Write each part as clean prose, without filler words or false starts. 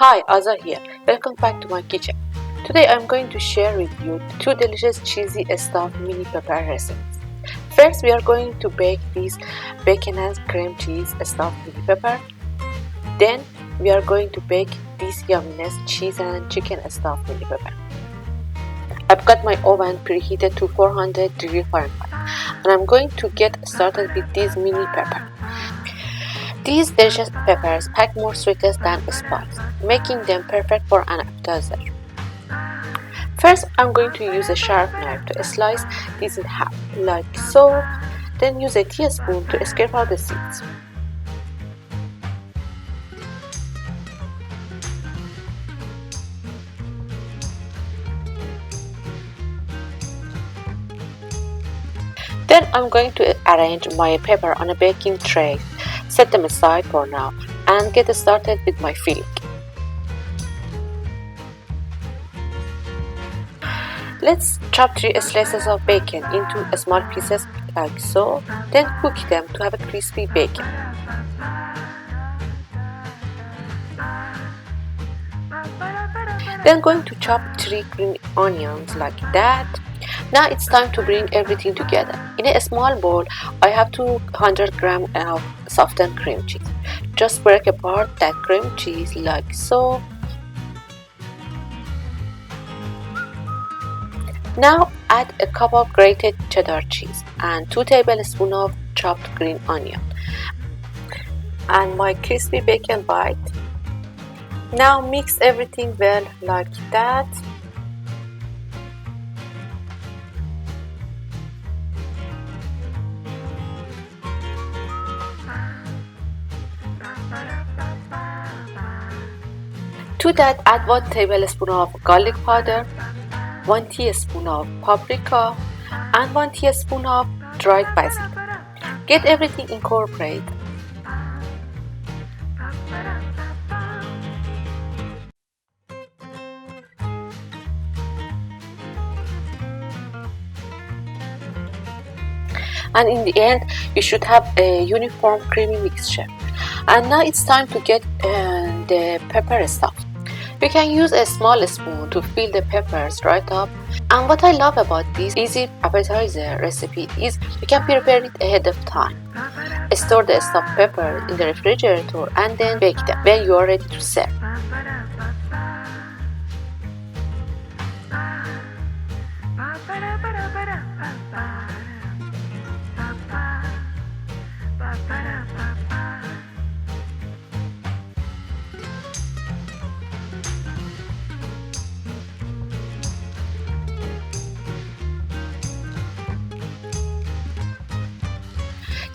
Hi, Aza here. Welcome back to my kitchen. Today I'm going to share with you two delicious cheesy stuffed mini pepper recipes. First, we are going to bake these bacon and cream cheese stuffed mini pepper. Then, we are going to bake this yumminess cheese and chicken stuffed mini pepper. I've got my oven preheated to 400 degrees Fahrenheit, and I'm going to get started with these mini pepper. These delicious peppers pack more sweetness than spice, making them perfect for an appetizer. First, I'm going to use a sharp knife to slice these in half, like so. Then use a teaspoon to scrape out the seeds. Then I'm going to arrange my pepper on a baking tray, set them aside for now, and get started with my filling. Let's chop 3 slices of bacon into small pieces like so, then cook them to have a crispy bacon. Then going to chop 3 green onions like that. Now it's time to bring everything together. In a small bowl, I have 200 grams of softened cream cheese. Just break apart that cream cheese like so. Now add a cup of grated cheddar cheese and 2 tablespoons of chopped green onion and my crispy bacon bite. Now mix everything well like that. To that, add 1 tablespoon of garlic powder, 1 teaspoon of paprika, and 1 teaspoon of dried basil. Get everything incorporated. And in the end, you should have a uniform creamy mixture. And now it's time to get the pepper stuff. You can use a small spoon to fill the peppers right up. And what I love about this easy appetizer recipe is you can prepare it ahead of time. Store the stuffed peppers in the refrigerator and then bake them when you are ready to serve.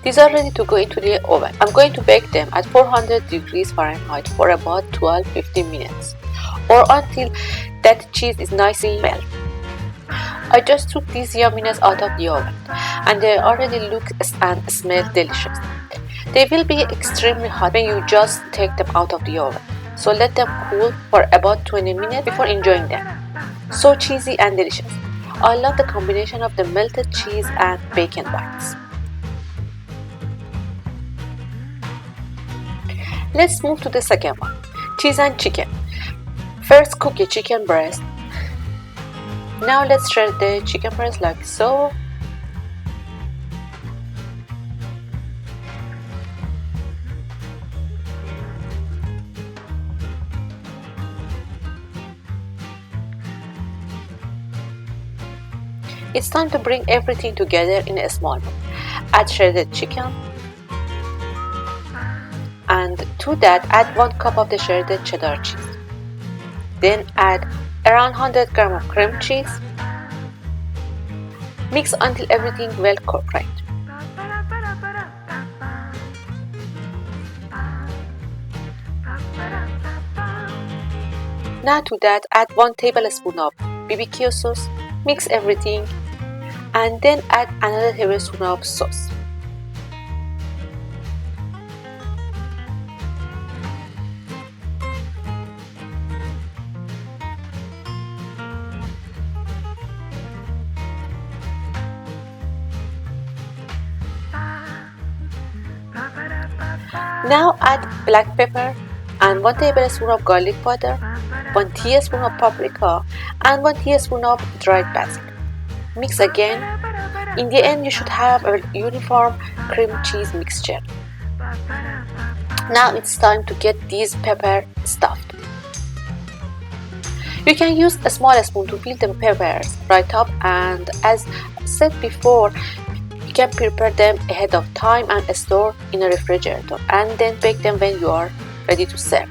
These are ready to go into the oven. I'm going to bake them at 400 degrees Fahrenheit for about 12-15 minutes or until that cheese is nicely melted. I just took these yumminess out of the oven and they already look and smell delicious. They will be extremely hot when you just take them out of the oven, so let them cool for about 20 minutes before enjoying them. So cheesy and delicious. I love the combination of the melted cheese and bacon bites. Let's move to the second one, cheese and chicken. First, cook a chicken breast. Now let's shred the chicken breast like so. It's time to bring everything together in a small bowl. Add shredded chicken. And to that, add 1 cup of the shredded cheddar cheese. Then add around 100 grams of cream cheese. Mix until everything well cooperates. Now to that, add 1 tablespoon of BBQ sauce. Mix everything and then add another tablespoon of sauce. Now add black pepper, and 1 tablespoon of garlic powder, 1 teaspoon of paprika, and 1 teaspoon of dried basil. Mix again. In the end, you should have a uniform cream cheese mixture. Now it's time to get these peppers stuffed. You can use a small spoon to peel the peppers right up, and as said before, you can prepare them ahead of time and store in a refrigerator, and then bake them when you are ready to serve.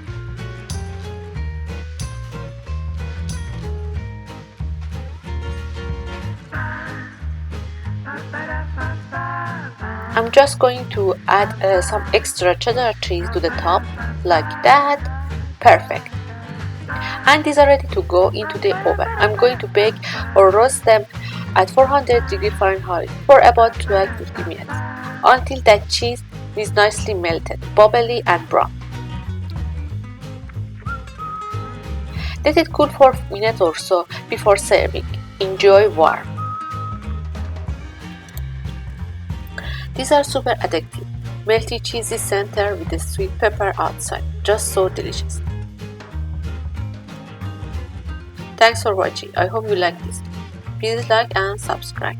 I'm just going to add some extra cheddar cheese to the top, like that. Perfect. And these are ready to go into the oven. I'm going to bake or roast them at 400 degrees Fahrenheit for about 12-15 minutes until that cheese is nicely melted, bubbly and brown. Let it cool for a minute or so before serving. Enjoy warm. These are super addictive. Melty cheesy center with the sweet pepper outside. Just so delicious. Thanks for watching. I hope you like this. Please like and subscribe.